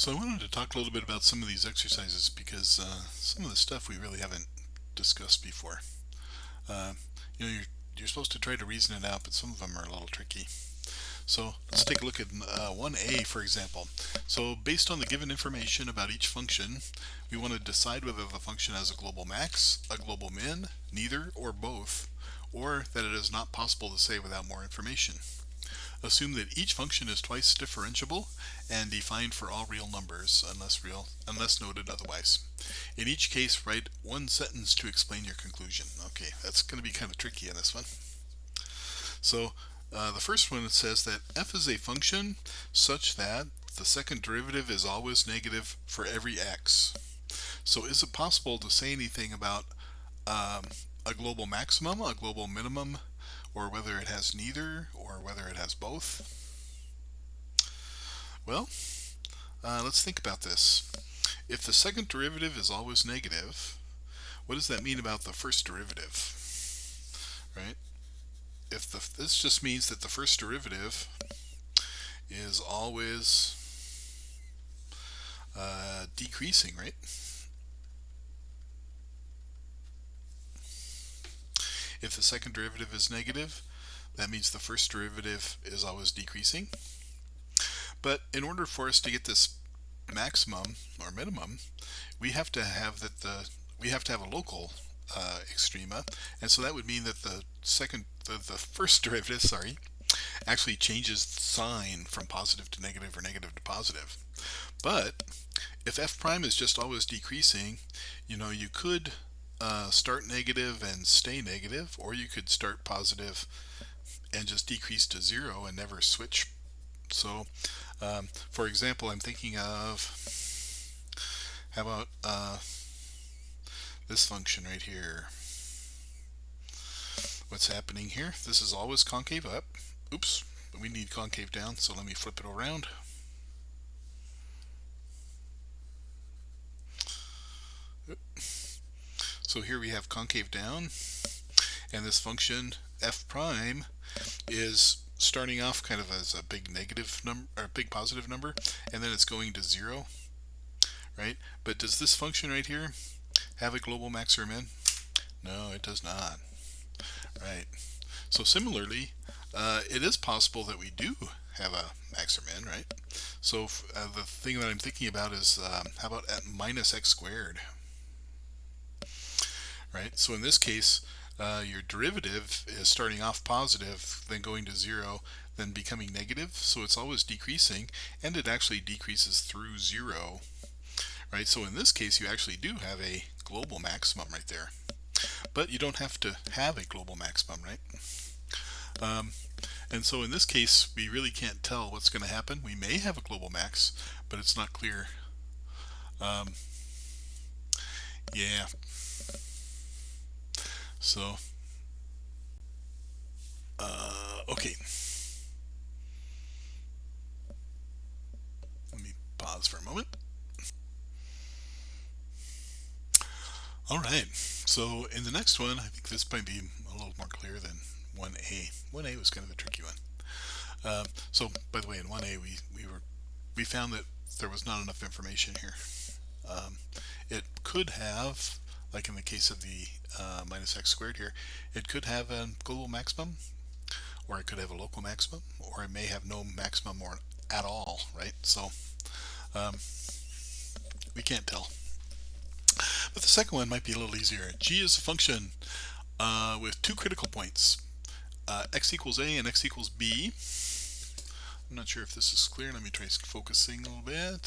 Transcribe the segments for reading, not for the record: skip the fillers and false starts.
So I wanted to talk a little bit about some of these exercises because some of the stuff we really haven't discussed before. Uh, you're supposed to try to reason it out, but some of them are a little tricky. So let's take a look at 1A, for example. So based on the given information about each function, we want to decide whether the function has a global max, a global min, neither, or both, or that it is not possible to say without more information. Assume that each function is twice differentiable and defined for all real numbers unless noted otherwise. In each case, write one sentence to explain your conclusion. Okay, that's going to be kind of tricky in this one. So the first one says that f is a function such that the second derivative is always negative for every x. So is it possible to say anything about a global maximum, a global minimum, or whether it has neither, or whether it has both? Well, let's think about this. If the second derivative is always negative, what does that mean about the first derivative? Right? This just means that the first derivative is always decreasing, right? If the second derivative is negative, that means the first derivative is always decreasing. But in order for us to get this maximum or minimum, we have to have a local extrema, and so that would mean that the first derivative, actually changes sign from positive to negative or negative to positive. But if f prime is just always decreasing, you could start negative and stay negative, or you could start positive and just decrease to 0 and never switch. So for example, I'm thinking of, how about this function right here. What's happening here? This is always concave up. Oops, we need concave down, so let me flip it around. So here we have concave down, and this function f prime is starting off kind of as a big negative number or a big positive number, and then it's going to 0, right? But does this function right here have a global max or min? No, it does not. Right. So similarly, it is possible that we do have a max or min, right? So the thing that I'm thinking about is, how about at minus x squared? Right. So in this case, your derivative is starting off positive, then going to 0, then becoming negative. So it's always decreasing, and it actually decreases through 0. Right. So in this case, you actually do have a global maximum right there. But you don't have to have a global maximum, right? And so in this case, we really can't tell what's going to happen. We may have a global max, but it's not clear. Yeah. So, okay. Let me pause for a moment. All right. So in the next one, I think this might be a little more clear than 1A. 1A was kind of a tricky one. So by the way, in 1A, we found that there was not enough information here. It could have, like in the case of the minus x squared here, it could have a global maximum, or it could have a local maximum, or it may have no maximum or at all, right? So we can't tell. But the second one might be a little easier. G is a function with two critical points, x equals a and x equals b. I'm not sure if this is clear. Let me try focusing a little bit.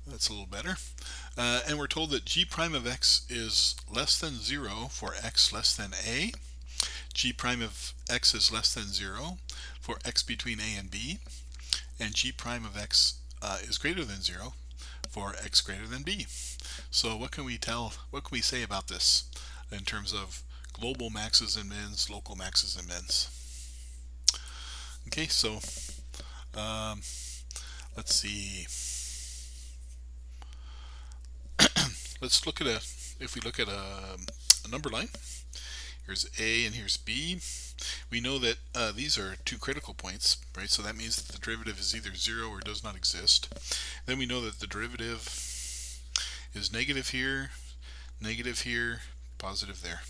That's a little better. And we're told that g prime of x is less than 0 for x less than a. G prime of x is less than 0 for x between a and b. And g prime of x is greater than 0 for x greater than b. So what can we say about this in terms of global maxes and mins, local maxes and mins? Okay, so let's see. Let's look at if we look at a number line. Here's A and here's B. we know that these are two critical points, right? So that means that the derivative is either 0 or does not exist. Then we know that the derivative is negative here, positive there.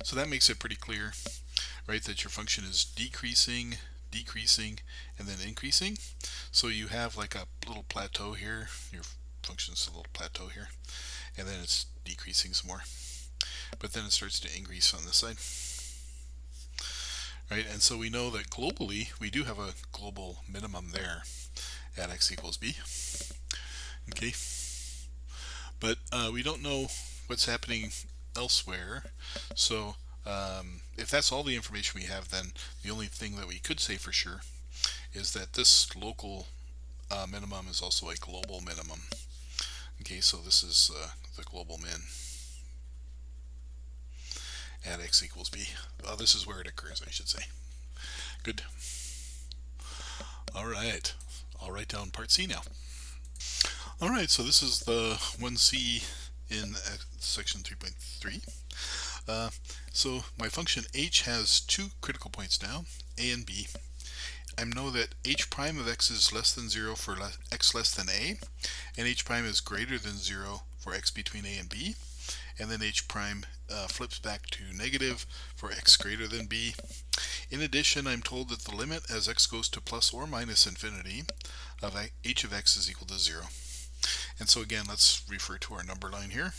So that makes it pretty clear, right, that your function is decreasing, and then increasing. So you have like a little plateau here. Your function's a little plateau here, and then it's decreasing some more. But then it starts to increase on this side. Right, and so we know that globally we do have a global minimum there at x equals b. Okay, but we don't know what's happening elsewhere. So if that's all the information we have, then the only thing that we could say for sure is that this local minimum is also a global minimum. Okay, so this is the global min at x equals b. This is where it occurs, I should say. Good. All right, I'll write down part C now. All right, so this is the 1C in section 3.3. So my function h has two critical points now, a and b. I know that h prime of x is less than 0 for x less than a, and h prime is greater than 0 for x between a and b, and then h prime flips back to negative for x greater than b. In addition, I'm told that the limit as x goes to plus or minus infinity of h of x is equal to 0. And so again, let's refer to our number line here,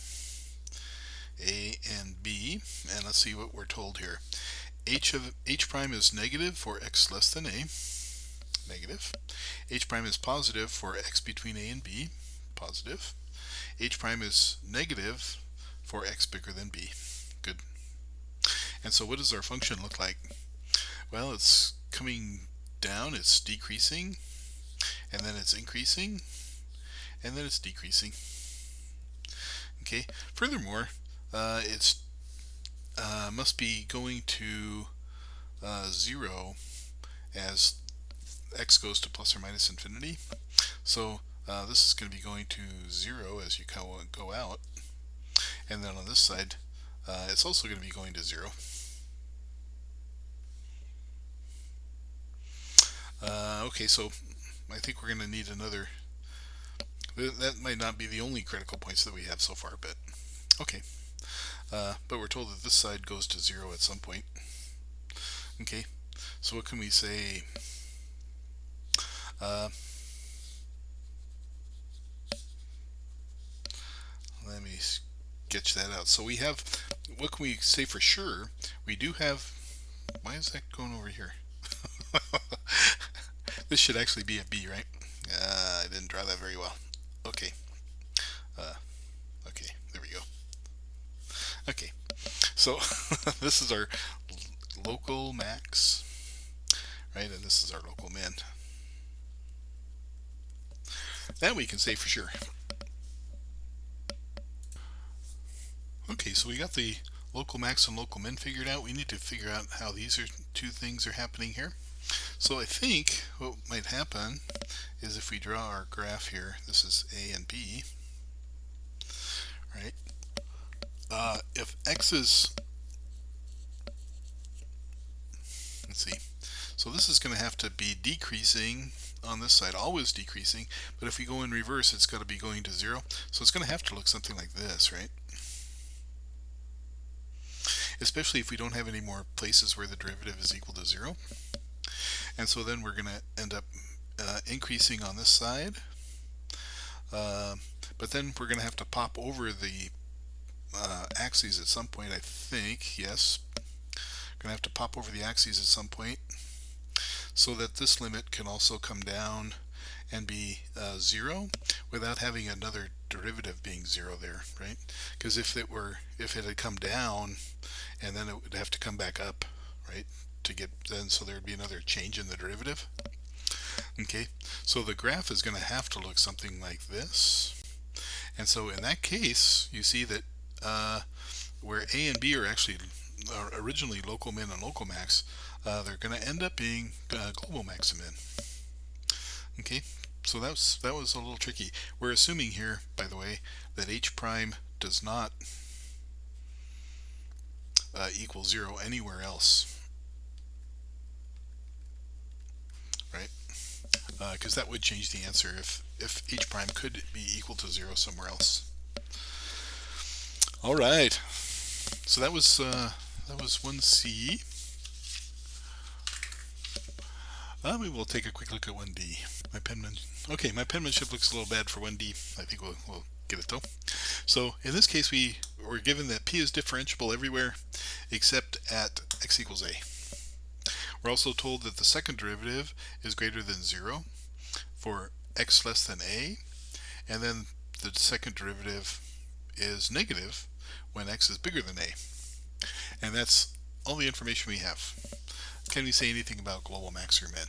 a and b, and let's see what we're told here. H prime is negative for x less than a, negative. H prime is positive for x between a and b, positive. H prime is negative for x bigger than b. Good. And so what does our function look like? Well, it's coming down, it's decreasing, and then it's increasing, and then it's decreasing. Okay. Furthermore, it's must be going to 0 as x goes to plus or minus infinity. So this is going to be going to 0 as you go out, and then on this side it's also going to be going to 0. Okay, so I think we're going to need another. That might not be the only critical points that we have so far, but okay. But we're told that this side goes to 0 at some point. Okay, so what can we say? Let me sketch that out. So we have, what can we say for sure? We do have, why is that going over here? This should actually be a B, right? I didn't draw that very well. Okay. Okay, there we go. Okay, so this is our local max, right? And this is our local min. That we can say for sure. Okay, so we got the local max and local min figured out. We need to figure out how these two things are happening here. So I think what might happen is if we draw our graph here, this is A and B, right? If x is, let's see, so this is going to have to be decreasing on this side, always decreasing, but if we go in reverse, it's got to be going to 0. So it's going to have to look something like this, right? Especially if we don't have any more places where the derivative is equal to 0. And so then we're going to end up increasing on this side, but then we're going to have to pop over the axes at some point, I think. Yes, going to have to pop over the axes at some point so that this limit can also come down and be 0 without having another derivative being 0 there, right? Because if it had come down and then it would have to come back up, right, to get then, so there would be another change in the derivative. Okay, so the graph is going to have to look something like this. And so in that case, you see that where a and b are actually originally local min and local max, they're going to end up being global max and min. Okay, so that was a little tricky. We're assuming here, by the way, that h prime does not equal 0 anywhere else. because that would change the answer if h prime could be equal to 0 somewhere else. All right, so that was 1C. We will take a quick look at 1D. My penmanship looks a little bad for 1D. I think we'll get it though. So in this case, we're given that p is differentiable everywhere except at x equals a. We're also told that the second derivative is greater than 0 for x less than a, and then the second derivative is negative when x is bigger than a. And that's all the information we have. Can we say anything about global max or min?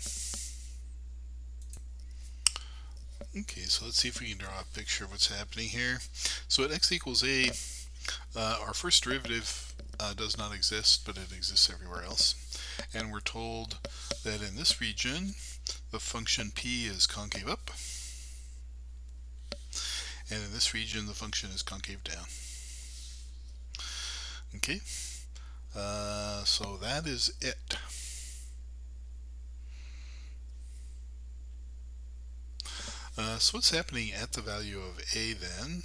Okay, so let's see if we can draw a picture of what's happening here. So at x equals a, our first derivative does not exist, but it exists everywhere else. And we're told that in this region, the function p is concave up, and in this region, the function is concave down. Okay, so that is it. So what's happening at the value of a then?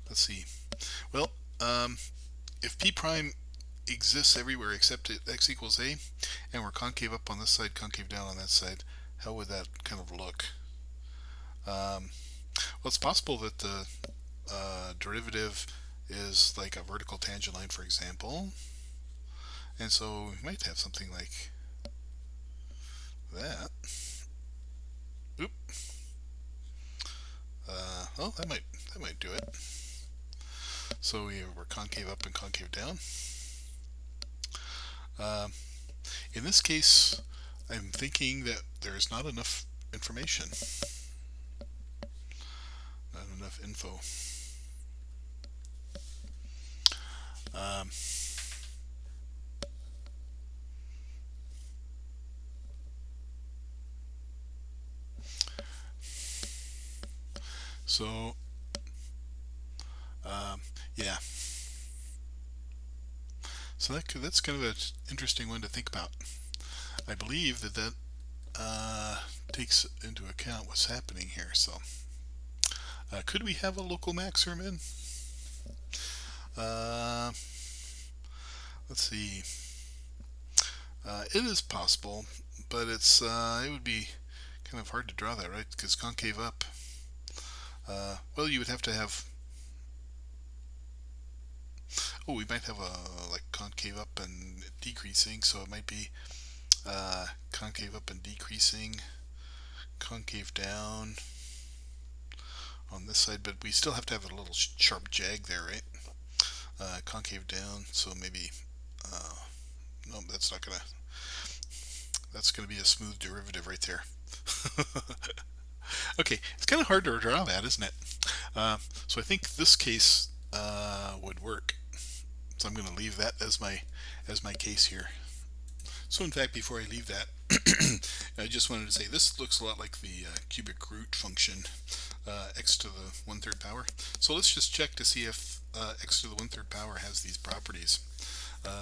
Let's see. Well, if p prime exists everywhere except at x equals a, and we're concave up on this side, concave down on that side, how would that kind of look? Well, it's possible that the derivative is like a vertical tangent line, for example, and so we might have something like that. Oop. Well, that might do it. So we're concave up and concave down. In this case, I'm thinking that there is not enough information, not enough info. So yeah, so that's kind of an interesting one to think about. I believe that takes into account what's happening here. So could we have a local max or min? Let's see. It is possible, but it would be kind of hard to draw that, right? Because concave up. Well, you would have to have. Oh, we might have a like concave up and decreasing, so it might be concave up and decreasing, concave down on this side, but we still have to have a little sharp jag there, right? Concave down, so maybe no, that's gonna be a smooth derivative right there. Okay, it's kind of hard to draw that, isn't it? So I think this case would work. So I'm going to leave that as my case here. So in fact, before I leave that, I just wanted to say this looks a lot like the cubic root function, x to the 1/3 power. So let's just check to see if x to the 1/3 power has these properties.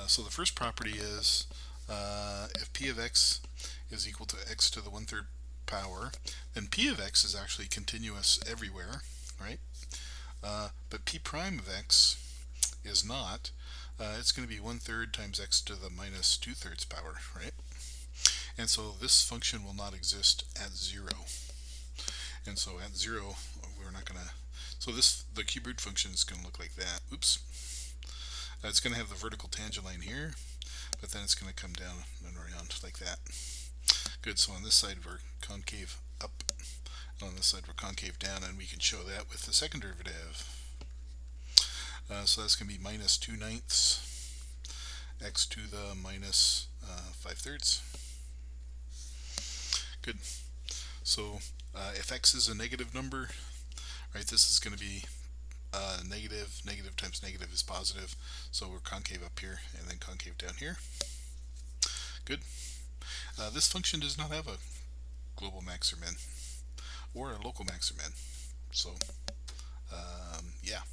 So the first property is if p of x is equal to x to the 1/3 power, then p of x is actually continuous everywhere, right? But p prime of x is not. It's going to be 1/3 times x to the minus 2/3 power, right? And so this function will not exist at 0. And so at 0, we're not going to. So the cube root function is going to look like that. Oops. It's going to have the vertical tangent line here, but then it's going to come down and around like that. Good. So on this side we're concave up, and on this side we're concave down, and we can show that with the second derivative. So that's going to be minus 2/9 x to the minus 5/3. Good. So if x is a negative number, right, this is going to be negative. Negative times negative is positive. So we're concave up here and then concave down here. Good. This function does not have a global max or min, or a local max or min. So yeah.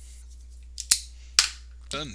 Done.